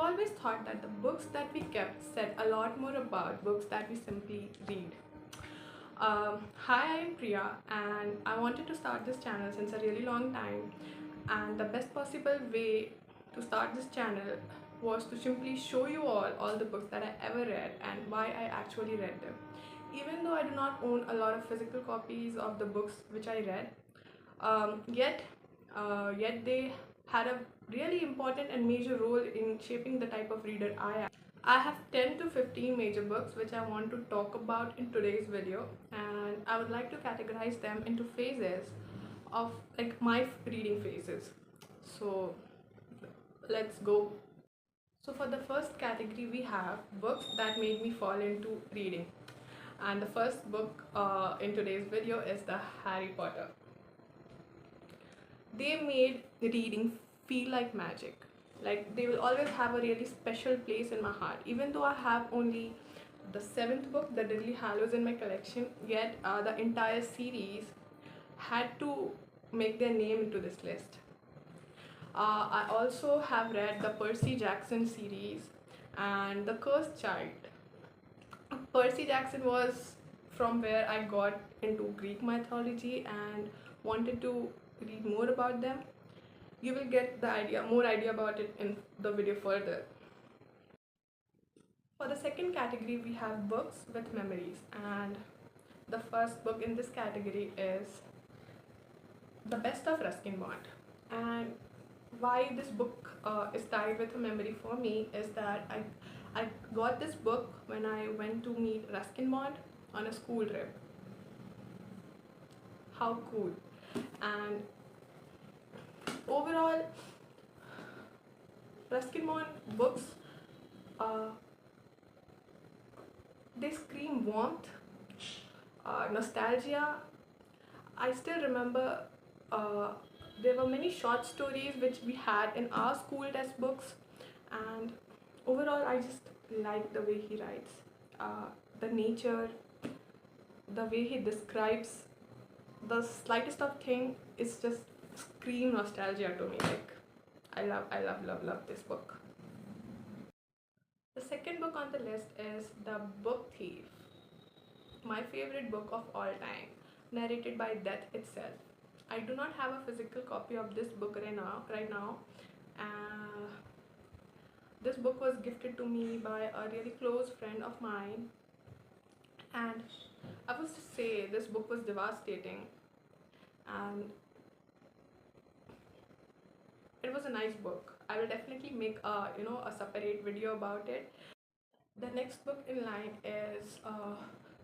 always thought that the books that we kept said a lot more about books that we simply read. Hi, I am Priya, and I wanted to start this channel since a really long time. And the best possible way to start this channel was to simply show you all the books that I ever read and why I actually read them. Even though I do not own a lot of physical copies of the books which I read, yet they had a really important and major role in shaping the type of reader I am. I have 10 to 15 major books which I want to talk about in today's video, and I would like to categorize them into phases of like my reading phases. So let's go. So for the first category we have books that made me fall into reading, and the first book in today's video is the Harry Potter. They made reading feel like magic. Like they will always have a really special place in my heart. Even though I have only the 7th book, the Deadly Hallows, in my collection, yet the entire series had to make their name into this list. I also have read the Percy Jackson series and The Cursed Child. Percy Jackson was from where I got into Greek mythology and wanted to read more about them. You will get the more idea about it in the video further. For the second category, we have books with memories, and the first book in this category is The Best of Ruskin Bond. And why this book is tied with a memory for me is that I got this book when I went to meet Ruskin Bond on a school trip. How cool. And overall, Ruskin Bond books, they scream warmth, nostalgia. I still remember there were many short stories which we had in our school textbooks, and overall I just like the way he writes. The nature, the way he describes the slightest of thing is just scream nostalgia to me. Like I love this book. The second book on the list is The Book Thief, my favorite book of all time, narrated by Death itself. I do not have a physical copy of this book right now. This book was gifted to me by a really close friend of mine, and I was to say this book was devastating, and it was a nice book. I will definitely make a separate video about it. The next book in line is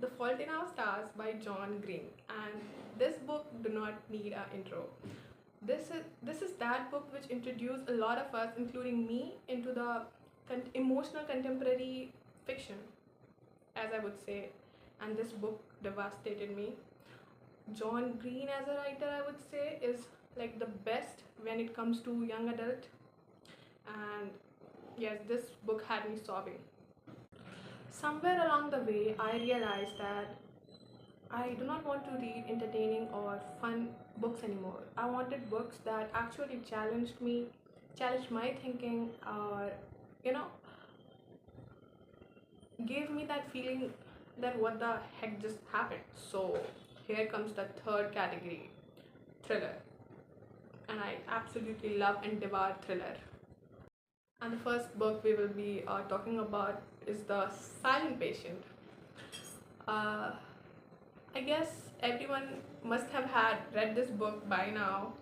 The Fault in Our Stars by John Green, and this book do not need an intro. This is that book which introduced a lot of us, including me, into the emotional contemporary fiction, as I would say, and this book devastated me. John Green as a writer, I would say, is like the best when it comes to young adult, and yes, this book had me sobbing. Somewhere along the way, I realized that I do not want to read entertaining or fun books anymore. I wanted books that actually challenged me, challenged my thinking, or gave me that feeling that what the heck just happened. So here comes the third category, thriller. And I absolutely love and devour thriller. And the first book we will be talking about is The Silent Patient. I guess everyone must have read this book by now,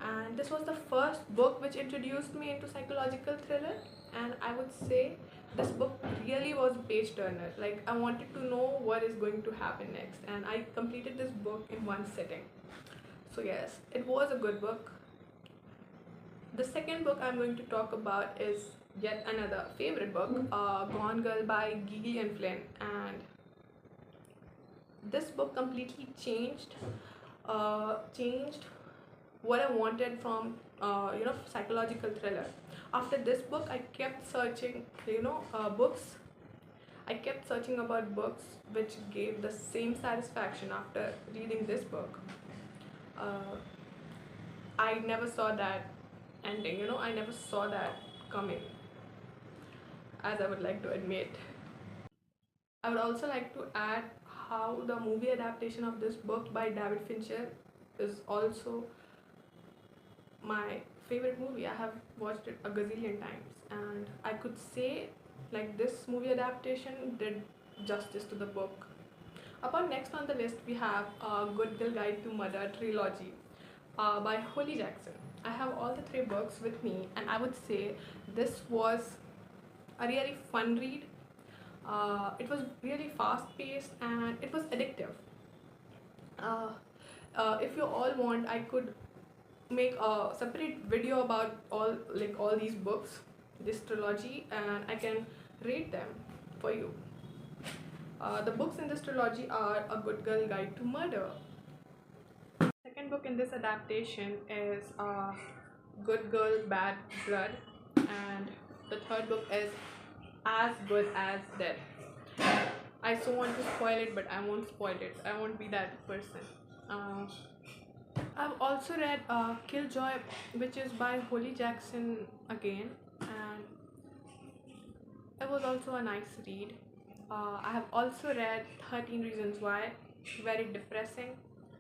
and this was the first book which introduced me into psychological thriller, and I would say this book really was a page turner. Like I wanted to know what is going to happen next, and I completed this book in one sitting. So yes, it was a good book. The second book I'm going to talk about is yet another favorite book, Gone Girl by Gillian Flynn, and this book completely changed what I wanted from psychological thriller. After this book, I kept searching books. I kept searching about books which gave the same satisfaction after reading this book. I never saw that ending, I never saw that coming. as I would like to admit. I would also like to add how the movie adaptation of this book by David Fincher is also my favorite movie. I have watched it a gazillion times, and I could say like this movie adaptation did justice to the book. Upon next on the list, we have Good Girl Guide to Murder trilogy by Holly Jackson. I have all the three books with me, and I would say this was a really fun read. It was really fast paced and it was addictive. Uh, if you all want, I could make a separate video about all these books, this trilogy, and I can rate them for you. The books in this trilogy are A Good Girl Guide to Murder. Second book in this adaptation is Good Girl Bad Blood, and the third book is As Good as Dead. I so want to spoil it, but I won't spoil it. I won't be that person. I've also read Killjoy, which is by Holly Jackson again, and it was also a nice read. I have also read 13 Reasons Why, very depressing.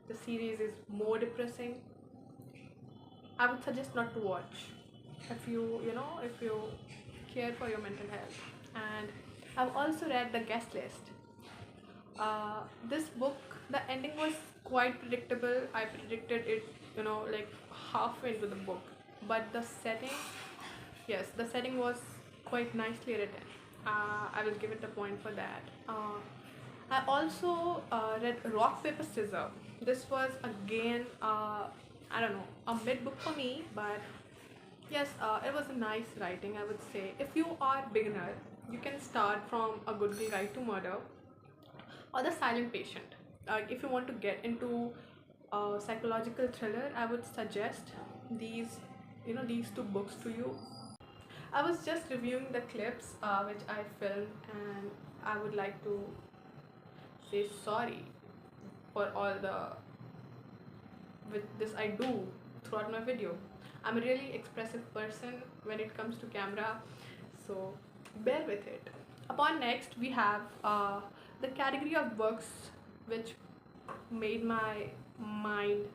The series is more depressing. I would suggest not to watch if if you care for your mental health. And I've also read The Guest List. This book, the ending was quite predictable. I predicted it, like halfway into the book. But the setting, yes, the setting was quite nicely written. I will give it a point for that. I also read Rock Paper Scissors. This was again, I don't know, a mid book for me, but yes, it was a nice writing, I would say. If you are beginner, you can start from A Good Girl Guide to Murder or The Silent Patient. If you want to get into a psychological thriller, I would suggest these two books to you. I was just reviewing the clips which I filmed, and I would like to say sorry for all the with this I do throughout my video. I'm a really expressive person when it comes to camera, so bear with it. Upon next, we have the category of books which made my mind.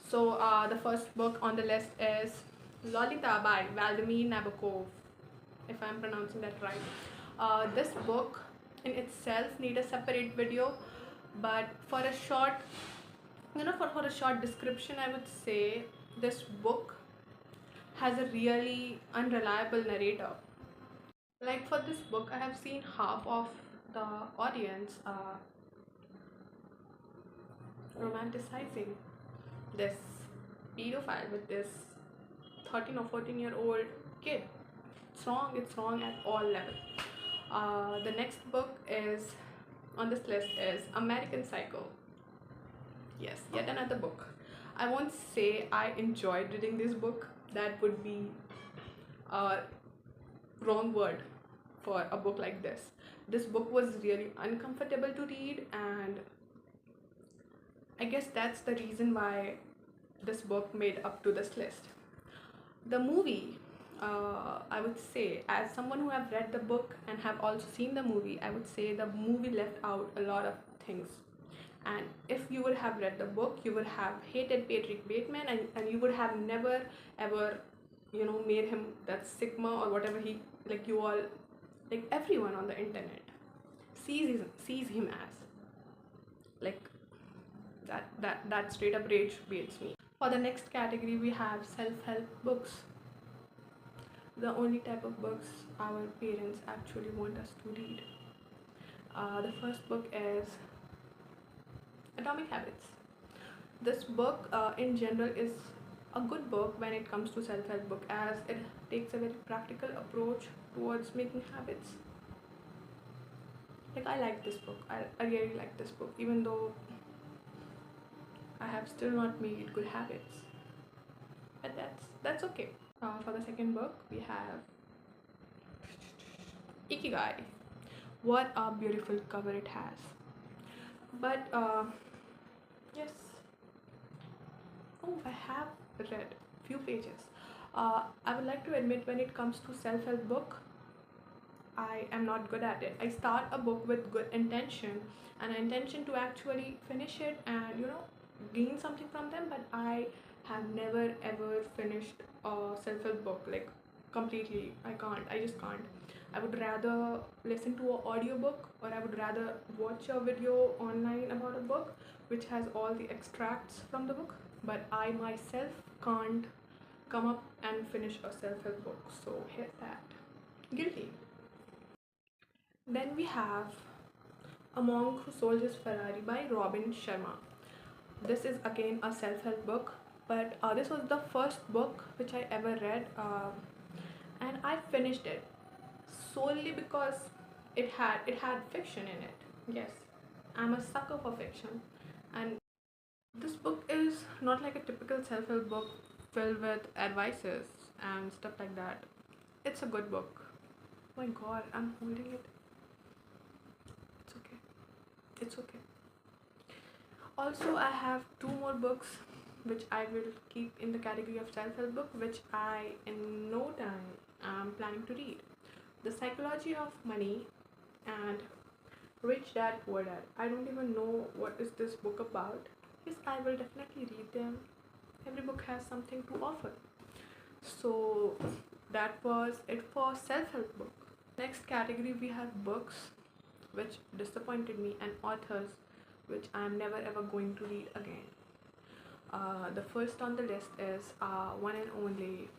So the first book on the list is Lolita by Vladimir Nabokov, if I'm pronouncing that right. This book in itself need a separate video, but for a short, for a short description, I would say this book has a really unreliable narrator. Like for this book, I have seen half of the audience romanticizing this pedophile with this 13 or 14-year-old kid. It's wrong at all levels. The next book is on this list is American Psycho. Yes, yet another book. I won't say I enjoyed reading this book. That would be a wrong word for a book like this. This book was really uncomfortable to read, and I guess that's the reason why this book made up to this list. The movie, I would say, as someone who have read the book and have also seen the movie, I would say the movie left out a lot of things. And if you would have read the book, you would have hated Patrick Bateman, and you would have never ever, made him that Sigma or whatever he, like you all, like everyone on the internet sees him as. Like that straight up rage baits me. For the next category, we have self-help books. The only type of books our parents actually want us to read. The first book is Atomic Habits. This book in general is a good book when it comes to self-help book, as it takes a very practical approach towards making habits. Like I like this book. I really like this book, even though I have still not made good habits. But that's okay. For the second book, we have Ikigai. What a beautiful cover it has. But yes. Oh, I have read few pages. I would like to admit, when it comes to self-help book, I am not good at it. I start a book with good intention and an intention to actually finish it and gain something from them, but I have never ever finished a self-help book like completely. I can't. I just can't. I would rather listen to an audiobook, or I would rather watch a video online about a book which has all the extracts from the book, but I myself can't come up and finish a self-help book. So here's that. Guilty. Then we have A Monk Who Sold His Ferrari by Robin Sharma. This is again a self-help book, but this was the first book which I ever read, and I finished it solely because it had fiction in it. Yes, I'm a sucker for fiction, and this book is not like a typical self-help book filled with advices and stuff like that. It's a good book. Oh my god, I'm holding it. It's okay. It's okay. Also, I have two more books which I will keep in the category of self-help book, which I in no time am planning to read. The Psychology of Money and Rich Dad Poor Dad. I don't even know what is this book about. Yes, I will definitely read them. Every book has something to offer. So that was it for self-help book. Next category, we have books which disappointed me and authors which I'm never ever going to read again. The first on the list is one and only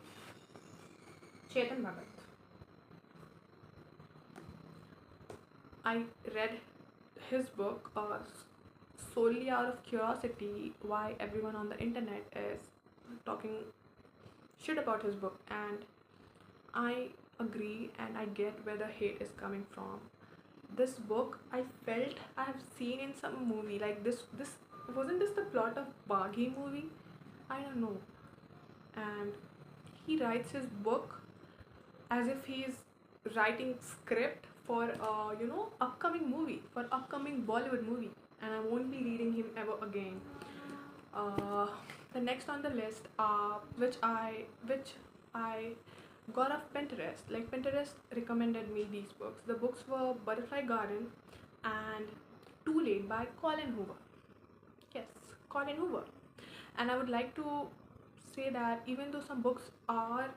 Chetan Bhagat. I read his book solely out of curiosity why everyone on the internet is talking shit about his book, and I agree and I get where the hate is coming from. This book, I felt I have seen in some movie. Like this wasn't this the plot of Baghi movie? I don't know. And he writes his book as if he is writing script for upcoming movie, for upcoming Bollywood movie, and I won't be reading him ever again. Uh, the next on the list, which I got off Pinterest. Like Pinterest recommended me these books. The books were Butterfly Garden and Too Late by Colin Hoover. Yes, Colin Hoover. And I would like to say that even though some books are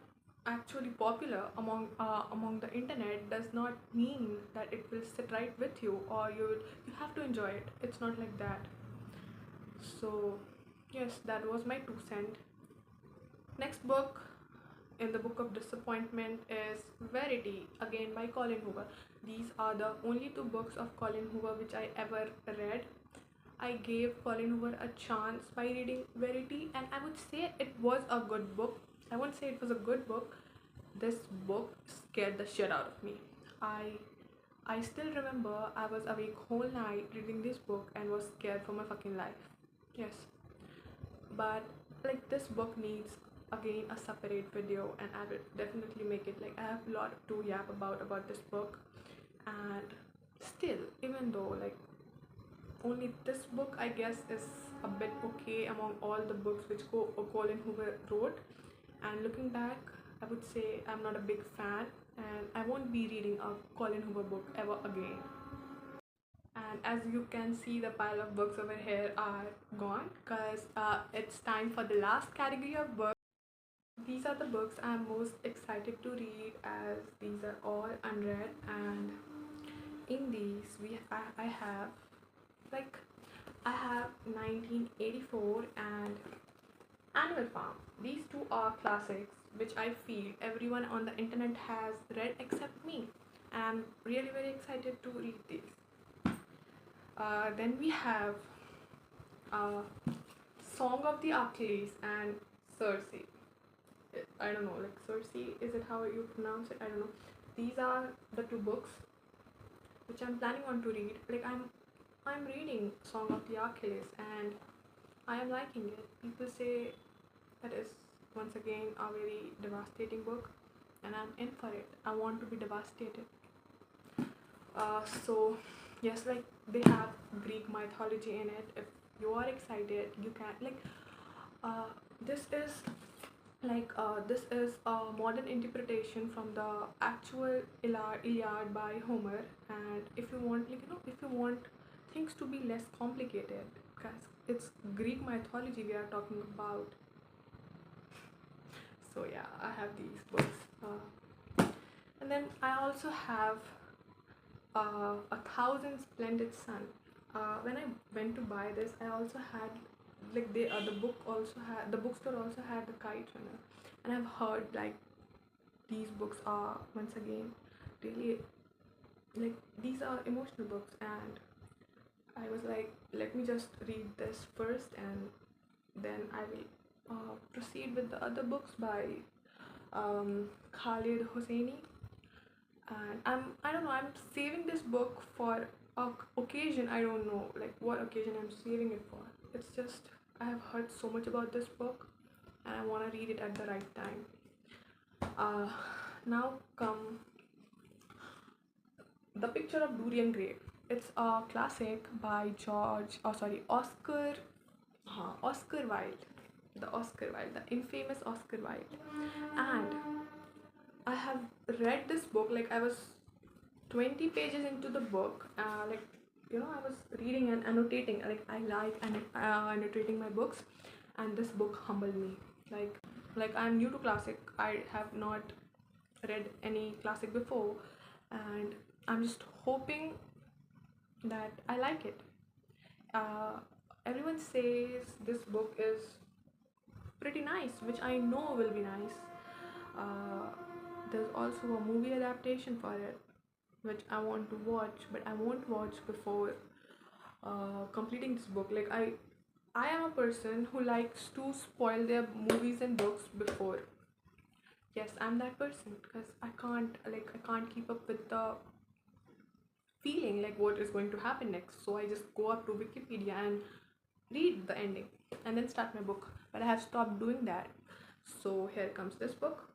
actually popular among the internet, does not mean that it will sit right with you, or you have to enjoy it. It's not like that. So yes, that was my 2 cent. Next book in the book of disappointment is Verity, again by Colin Hoover. These are the only two books of Colin Hoover which I ever read. I gave Colin Hoover a chance by reading Verity, and I would say it was a good book. I won't say it was a good book. This book scared the shit out of me. I still remember I was awake whole night reading this book and was scared for my fucking life. Yes. But like this book needs again a separate video, and I will definitely make it. Like I have a lot to yap about this book, and still, even though like only this book I guess is a bit okay among all the books which Colin Hoover wrote, and looking back I would say I'm not a big fan, and I won't be reading a Colin Hoover book ever again. And as you can see, the pile of books over here are gone because it's time for the last category of books. These are the books I'm most excited to read, as these are all unread, and in these I have like I have 1984 and Animal Farm. These two are classics which I feel everyone on the internet has read except me. I'm really very excited to read these. Then we have uh, Song of the Achilles and Circe. I don't know, like Circe, is it how you pronounce it? I don't know. These are the two books which I'm planning on to read. Like I'm reading Song of the Achilles and I am liking it. People say that is once again a very devastating book, and I'm in for it. I want to be devastated. So yes, like they have Greek mythology in it. If you are excited, you can like this is This is a modern interpretation from the actual Iliad by Homer. And if you want, if you want things to be less complicated, because it's Greek mythology we are talking about. So yeah, I have these books, and then I also have A Thousand Splendid Sun. When I went to buy this, I also had the bookstore also had the Kite Runner, and I've heard like these books are once again really like these are emotional books, and I was like, let me just read this first, and then I will proceed with the other books by Khalid Hosseini. And I don't know, I'm saving this book for a occasion. I don't know like what occasion I'm saving it for. It's just I have heard so much about this book, and I want to read it at the right time. Now come The Picture of Dorian Gray. It's a classic by Oscar Wilde. The infamous Oscar Wilde. And I have read this book like I was 20 pages into the book. I was reading and annotating. Like I like annotating my books, and this book humbled me. Like I'm new to classic. I have not read any classic before, and I'm just hoping that I like it. Uh, Everyone says this book is pretty nice, which I know will be nice. Uh, there's also a movie adaptation for it, which I want to watch, but I won't watch before completing this book. I am a person who likes to spoil their movies and books before. Yes, I'm that person because I can't keep up with the feeling like what is going to happen next. So I just go up to Wikipedia and read the ending and then start my book. But I have stopped doing that. So here comes this book.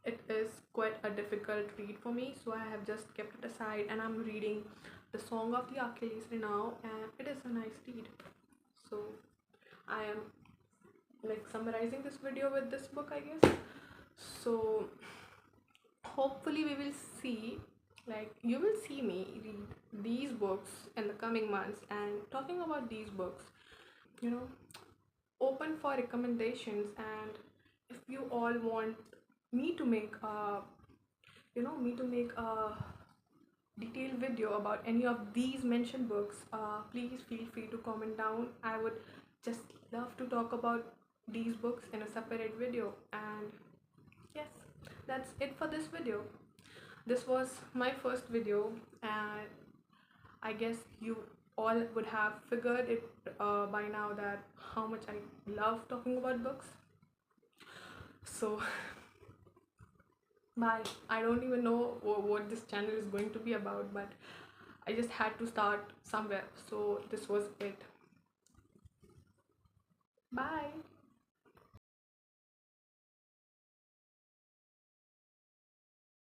It is quite a difficult read for me, so I have just kept it aside and I'm reading The Song of the Achilles now, and it is a nice read. So I am like summarizing this video with this book, I guess. So hopefully we will see, like you will see me read these books in the coming months. And talking about these books, you know open for recommendations. And if you all want me to make a detailed video about any of these mentioned books, please feel free to comment down. I would just love to talk about these books in a separate video. And yes, that's it for this video. This was my first video, and I guess you all would have figured it by now that how much I love talking about books. So bye. I don't even know what this channel is going to be about, but I just had to start somewhere. So this was it. Bye.